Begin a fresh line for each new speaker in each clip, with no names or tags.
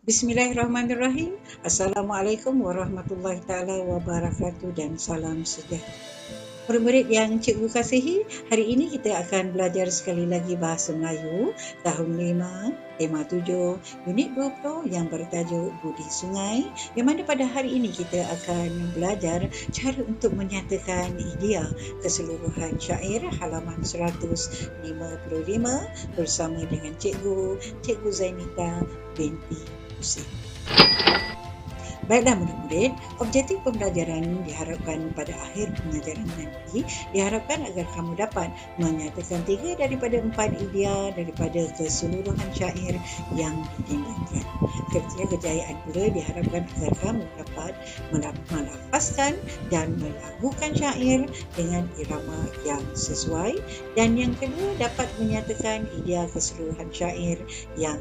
Bismillahirrahmanirrahim. Assalamualaikum warahmatullahi taala wabarakatuh dan salam sejahtera. Murid-murid yang cikgu kasihi, hari ini kita akan belajar sekali lagi bahasa Melayu tahun 5, tema 7, unit 20 yang bertajuk Budi Sungai, yang mana pada hari ini kita akan belajar cara untuk menyatakan idea keseluruhan syair halaman 155 bersama dengan Cikgu Zainita binti Husin. Baiklah murid-murid, objektif pembelajaran diharapkan pada akhir pengajaran nanti diharapkan agar kamu dapat menyatakan 3 daripada 4 idea daripada keseluruhan syair yang didendangkan. Kejayaan pula diharapkan agar kamu dapat melafazkan dan melagukan syair dengan irama yang sesuai, dan yang kedua dapat menyatakan idea keseluruhan syair yang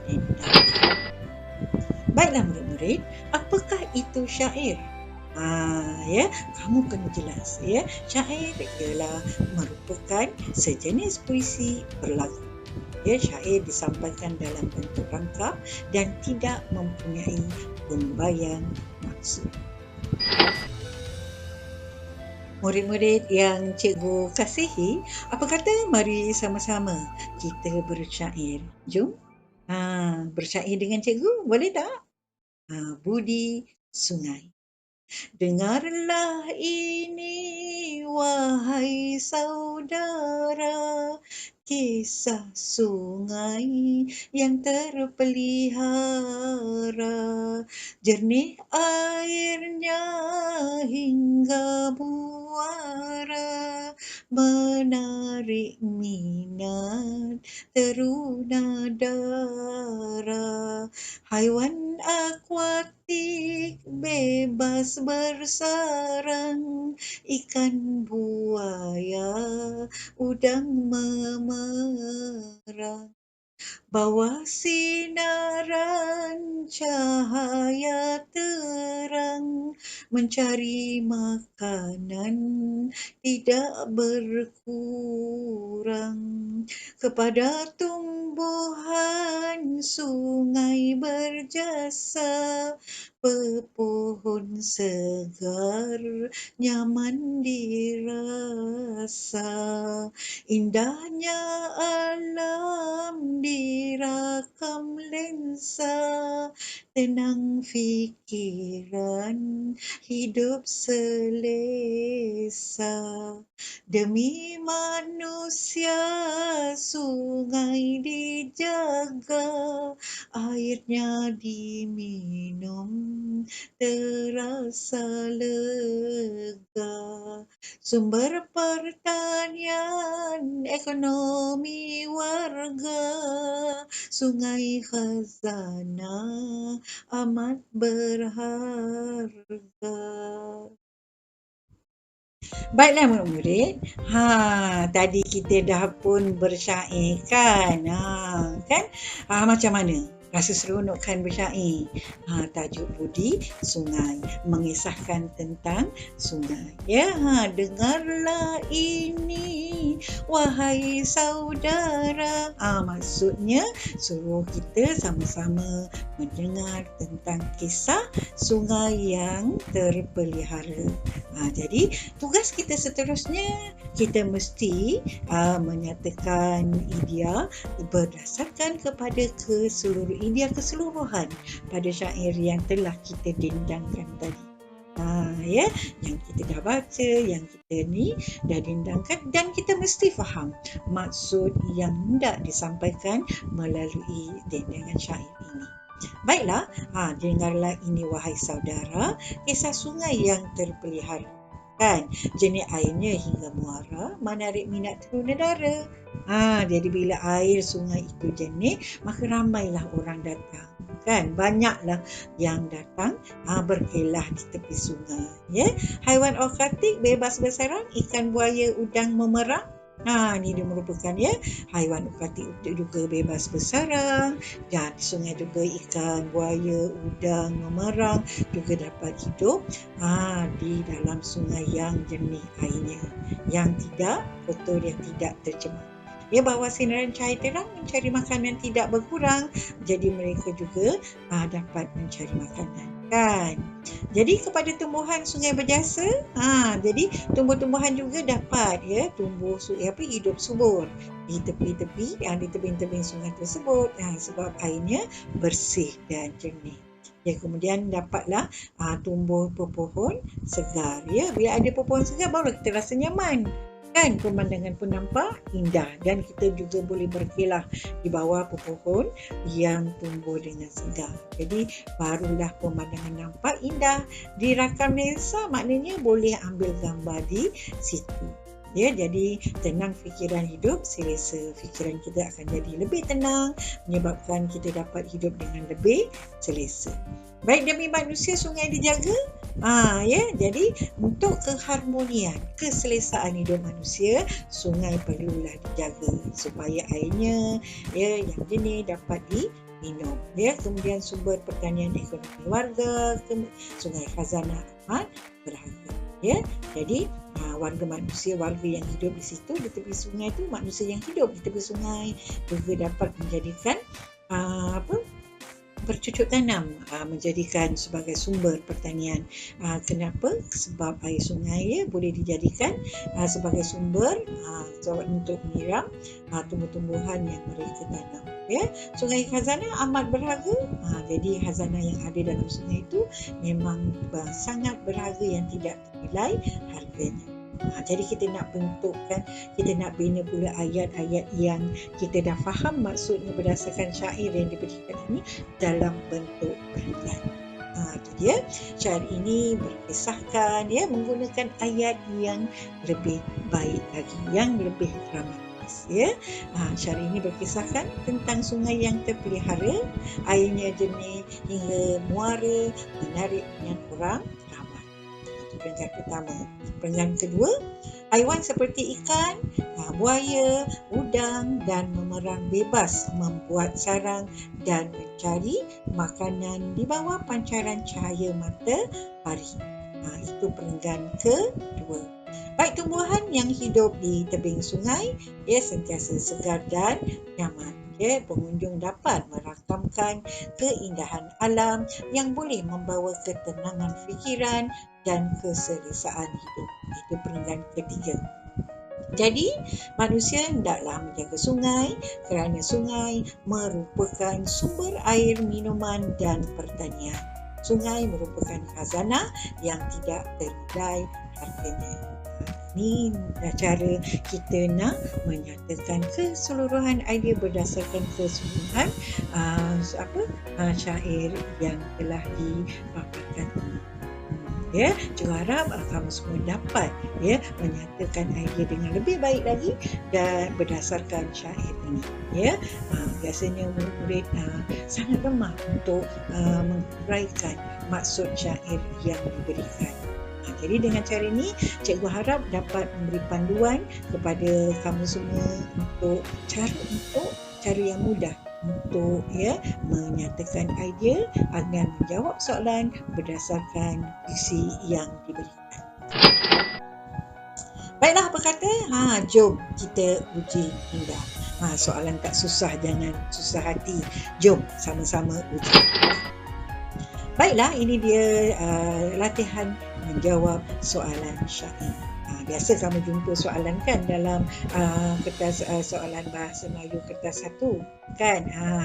didendangkan. Baiklah murid-murid, apakah itu syair? Kamu kena jelas ya. Syair ialah merupakan sejenis puisi berlagu. Syair disampaikan dalam bentuk rangkap dan tidak mempunyai pembayang maksud. Murid-murid yang cikgu kasihi, apa kata mari sama-sama kita bersyair? Jom. Bersyair dengan cikgu, boleh tak? Budi Sungai. Dengarlah ini, wahai saudara, kisah sungai yang terpelihara, jernih airnya hingga muara, menarik minat teruna dara, haiwan akuatik bebas bersarang, ikan buaya, udang memerang. Bawah sinaran cahaya terang, mencari makanan tidak berkurang. Kepada tumbuhan sungai berjasa, pepohon segar nyaman dirasa. Indahnya alam dirakam lensa, tenang fikiran, hidup selesa. Demi manusia sungai dijaga, airnya diminum terasa lega. Sumber pertanian ekonomi warga, sungai khazanah amat berharga. Baiklah murid-murid, tadi kita dah pun bersyair kan? Macam mana? Rasa seronok kan bersyair? Tajuk Budi Sungai, mengisahkan tentang sungai. Dengarlah ini, wahai saudara. Maksudnya suruh kita sama-sama mendengar tentang kisah sungai yang terpelihara. Jadi tugas kita seterusnya, kita mesti menyatakan idea berdasarkan kepada idea keseluruhan pada syair yang telah kita dendangkan tadi. Yang kita dah baca, yang kita ni dah dendangkan, dan kita mesti faham maksud yang hendak disampaikan melalui dendangan syair ini. Baiklah, dengarlah ini wahai saudara, kisah sungai yang terpelihara. Jernih airnya hingga muara, menarik minat teruna dara. Jadi bila air sungai itu jernih, maka ramailah orang datang. Banyaklah yang datang berkelah di tepi sungai. Haiwan akuatik bebas bersarang, ikan buaya, udang memerang. Ini dia merupakan haiwan akuatik juga bebas bersarang, dan di sungai juga ikan buaya, udang memerang juga dapat hidup di dalam sungai yang jernih airnya, yang tidak kotor, yang tidak tercemar. Ya, bawah sinaran cahaya terang mencari makanan tidak berkurang. Jadi mereka juga dapat mencari makanan, kan? Jadi kepada tumbuhan sungai berjasa, jadi tumbuh-tumbuhan juga dapat tumbuh hidup subur di tepi-tepi di tebing-tebing sungai tersebut sebab airnya bersih dan jernih. Ya, kemudian dapatlah tumbuh pohon segar. Ya, bila ada pohon segar baru kita rasa nyaman. Kan, pemandangan pun nampak indah dan kita juga boleh berkelah di bawah pohon yang tumbuh dengan segar. Jadi barulah pemandangan nampak indah. Di rakam lensa maknanya boleh ambil gambar di situ. Ya, jadi tenang fikiran hidup, selesa fikiran kita akan jadi lebih tenang, menyebabkan kita dapat hidup dengan lebih selesa. Baik demi manusia sungai dijaga. Jadi untuk keharmonian, keselesaan hidup manusia, sungai perlulah dijaga supaya airnya yang jernih dapat diminum. Ya, kemudian sumber pertanian ekonomi warga, sungai khazanah amat berharga. Ya, jadi warga yang hidup di situ di tepi sungai itu, manusia yang hidup di tepi sungai juga dapat menjadikan bercucuk tanam, menjadikan sebagai sumber pertanian. Kenapa? Sebab air sungai boleh dijadikan sebagai sumber untuk menyiram tumbuh-tumbuhan yang mereka tanam. Ya, sungai khazanah amat berharga. Jadi khazanah yang ada dalam sungai itu memang sangat berharga yang tidak ternilai harganya. Jadi kita nak bentukkan, kita nak bina pula ayat-ayat yang kita dah faham maksudnya berdasarkan syair yang diberikan ini dalam bentuk baitan. Itu dia. Syair ini berkisahkan menggunakan ayat yang lebih baik lagi, yang lebih dramatis. Syair ini berkisahkan tentang sungai yang terpelihara, airnya jernih hingga muara, menarik minat orang ramai. Itu peringkat pertama. Peringkat kedua, haiwan seperti ikan, buaya, udang dan memerang bebas membuat sarang dan mencari makanan di bawah pancaran cahaya matahari. Itu peringkat kedua. Baik tumbuhan yang hidup di tebing sungai sentiasa segar dan nyaman. Pengunjung dapat merakamkan keindahan alam yang boleh membawa ketenangan fikiran dan keselesaan hidup. Itu peringkat ketiga. Jadi, manusia hendaklah menjaga sungai kerana sungai merupakan sumber air minuman dan pertanian. Sungai merupakan khazanah yang tidak ternilai harganya. Ini cara kita nak menyatakan keseluruhan idea berdasarkan keseluruhan syair yang telah dipaparkan. Cikgu harap kamu semua dapat menyatakan idea dengan lebih baik lagi dan berdasarkan syair ini. Biasanya murid sangat lemah untuk menguraikan maksud syair yang diberikan. Jadi dengan cara ini, cikgu harap dapat memberi panduan kepada kamu semua untuk cara yang mudah untuk menyatakan idea agar menjawab soalan berdasarkan diksi yang diberikan. Baiklah, apa kata? Jom kita uji indah. Soalan tak susah, jangan susah hati. Jom sama-sama uji. Baiklah, ini dia latihan menjawab soalan syair. Biasa kamu jumpa soalan kan dalam kertas soalan bahasa Melayu kertas 1 kan.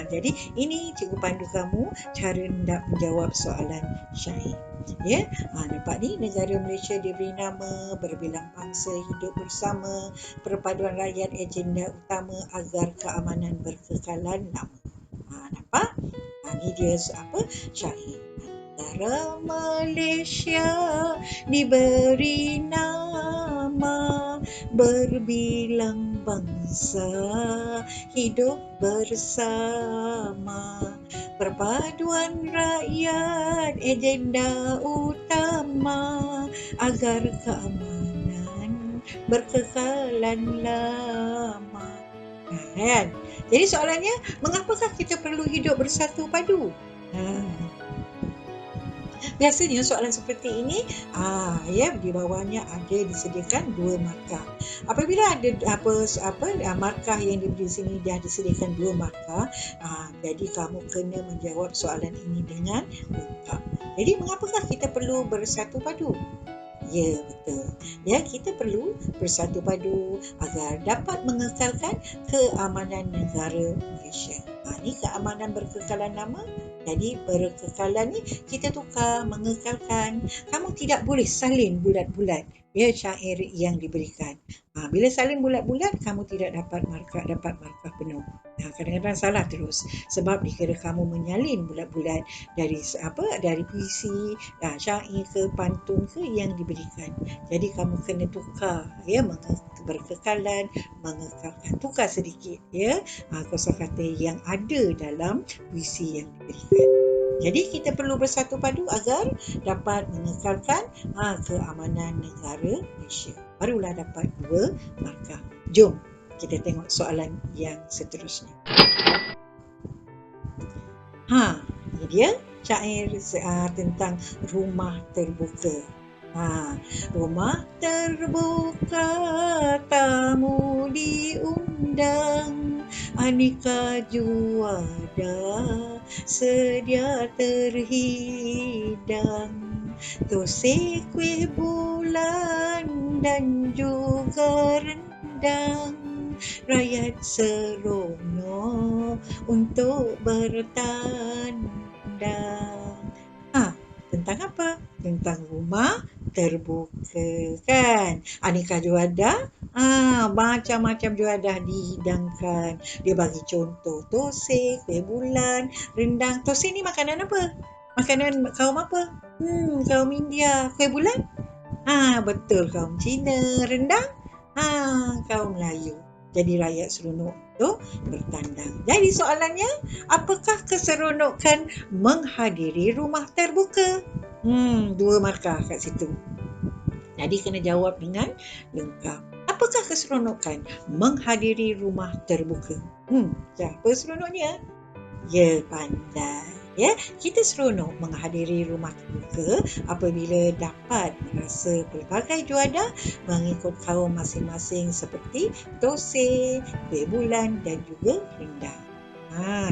Jadi ini cikgu pandu kamu cara hendak menjawab soalan syair. Nampak ni, negara Malaysia diberi nama, berbilang bangsa hidup bersama, perpaduan rakyat agenda utama agar keamanan berkekalan lama. Nampak? Ni dia syair. Negara Malaysia diberi nama, berbilang bangsa hidup bersama, perpaduan rakyat agenda utama agar keamanan berkekalan lama. Jadi soalannya, mengapakah kita perlu hidup bersatu padu? Biasanya soalan seperti ini, di bawahnya ada disediakan 2 markah. Apabila ada markah yang diberi sini dah disediakan 2 markah, jadi kamu kena menjawab soalan ini dengan lengkap. Jadi mengapakah kita perlu bersatu padu? Ya, betul. Ya, kita perlu bersatu padu agar dapat mengekalkan keamanan negara Malaysia. Ini keamanan berkekalan nama. Jadi berkekalan ni kita tukar mengekalkan. Kamu tidak boleh salin bulat-bulat syair yang diberikan. Bila salin bulat-bulat, kamu tidak dapat markah penuh. Kadang-kadang salah terus sebab dikira kamu menyalin bulat-bulat dari puisi, syair ke pantun ke yang diberikan. Jadi kamu kena tukar berkekalan, mengekalkan, tukar sedikit kosakata yang ada dalam puisi yang diberikan. Jadi kita perlu bersatu padu agar dapat mengekalkan keamanan negara Malaysia. Barulah dapat 2 markah. Jom kita tengok soalan yang seterusnya. Ini dia syair tentang rumah terbuka. Rumah terbuka, tamu diundang, aneka juada sedia terhidang, tosai kuih bulan dan juga rendang, rakyat seronok untuk bertandang. Tentang apa? Tentang rumah terbuka, kan? Aneka juada, macam-macam juada dihidangkan. Dia bagi contoh, tosai, kuih bulan, rendang. Tosai ni makanan apa? Makanan kaum apa? Kaum India. Kuih bulan? Betul, kaum Cina. Rendang? Kaum Melayu. Jadi rakyat seronok untuk bertandang. Jadi soalannya, apakah keseronokan menghadiri rumah terbuka? 2 markah kat situ. Jadi kena jawab dengan lengkap. Apakah keseronokan menghadiri rumah terbuka? Siapa seronoknya? Ya, pandai. Kita seronok menghadiri rumah terbuka apabila dapat merasa pelbagai juada mengikut kaum masing-masing seperti tosai, kuih bulan dan juga rendang.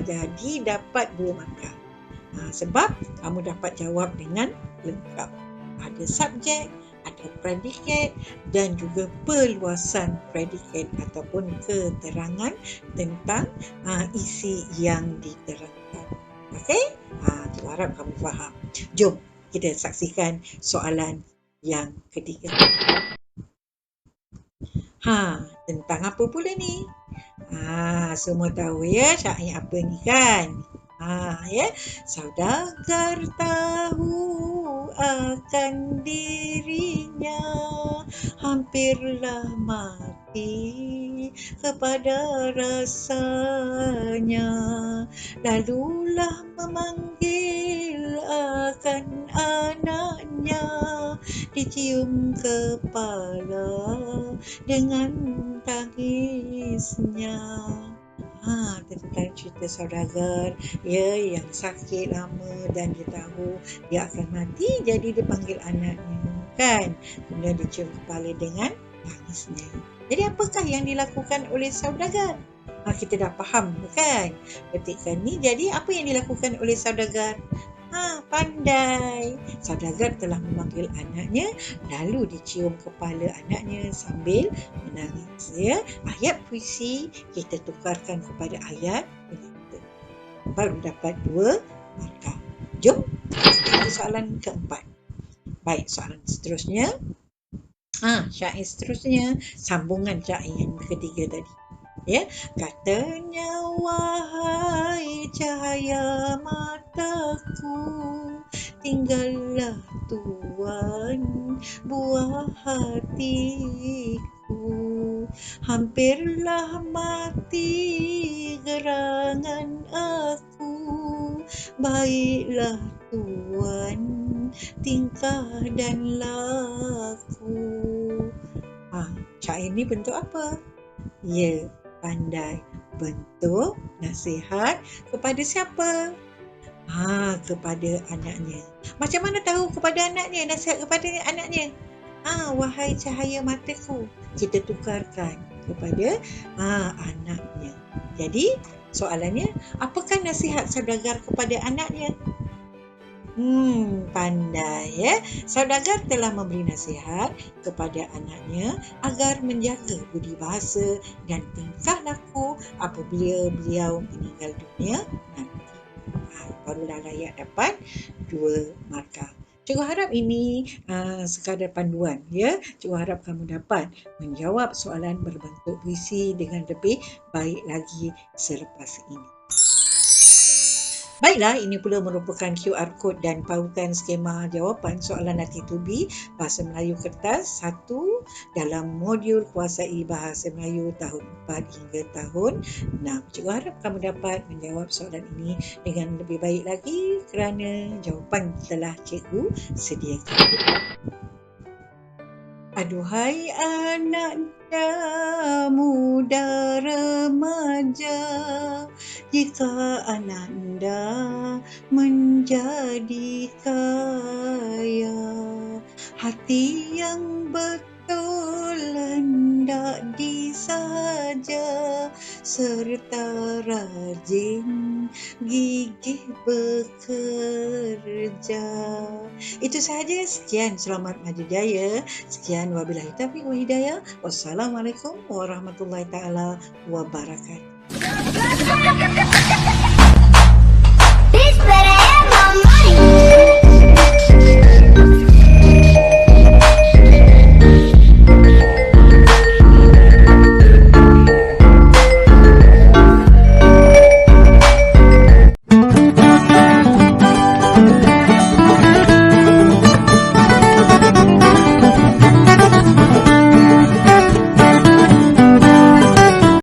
Jadi dapat 2 markah. Sebab kamu dapat jawab dengan lengkap. Ada subjek, ada predikat dan juga perluasan predikat ataupun keterangan tentang isi yang diterangkan. Okey? Aku harap kamu faham. Jom kita saksikan soalan yang ketiga. Tentang apa pula ni? Semua tahu syair apa ni, kan? Saudagar tahu akan dirinya, hampirlah mati kepada rasanya, lalulah memanggil akan anaknya, dicium kepala dengan tangisnya. Tentang cerita saudagar yang sakit lama dan dia tahu dia akan mati, jadi dia panggil anaknya, kan? Kemudian dia cium kepala dengan tangisnya. Jadi apakah yang dilakukan oleh saudagar? Kita dah faham, kan? Petikan ni. Jadi apa yang dilakukan oleh saudagar? Pandai. Saudagar telah memanggil anaknya, lalu dicium kepala anaknya sambil menangis. Ayat puisi kita tukarkan kepada ayat penyata. Baru dapat 2 markah. Jom kita soalan keempat. Baik, soalan seterusnya. Syair seterusnya, sambungan syair yang ketiga tadi. Katanya, wahai cahaya mataku, tinggallah Tuhan buah hatiku, hampirlah mati gerangan aku, baiklah Tuhan tingkah dan laku. Syair ni bentuk apa? Pandai. Bentuk nasihat kepada siapa? kepada anaknya. Macam mana tahu kepada anaknya? Nasihat kepada anaknya. Wahai cahaya mataku. Kita tukarkan kepada anaknya. Jadi, soalannya, apakah nasihat saudagar kepada anaknya? Pandai ya. Saudagar telah memberi nasihat kepada anaknya agar menjaga budi bahasa dan tingkah laku apabila beliau meninggal dunia nanti. Barulah layak dapat 2 markah. Cikgu harap ini sekadar panduan ya. Cikgu harap kamu dapat menjawab soalan berbentuk puisi dengan lebih baik lagi selepas ini. Baiklah, ini pula merupakan QR code dan pautan skema jawapan soalan Nanti To Be Bahasa Melayu Kertas 1 dalam modul Kuasai Bahasa Melayu tahun 4 hingga tahun 6. Cikgu harap kamu dapat menjawab soalan ini dengan lebih baik lagi kerana jawapan telah cikgu sediakan. Aduhai anak muda remaja, jika ananda menjadi kaya, hati yang betul hendak disaja, serta rajin gigih bekerja. Itu sahaja. Sekian, selamat maju jaya. Sekian, wabillahi taufiq wal hidayah. Wassalamualaikum warahmatullahi taala wabarakatuh.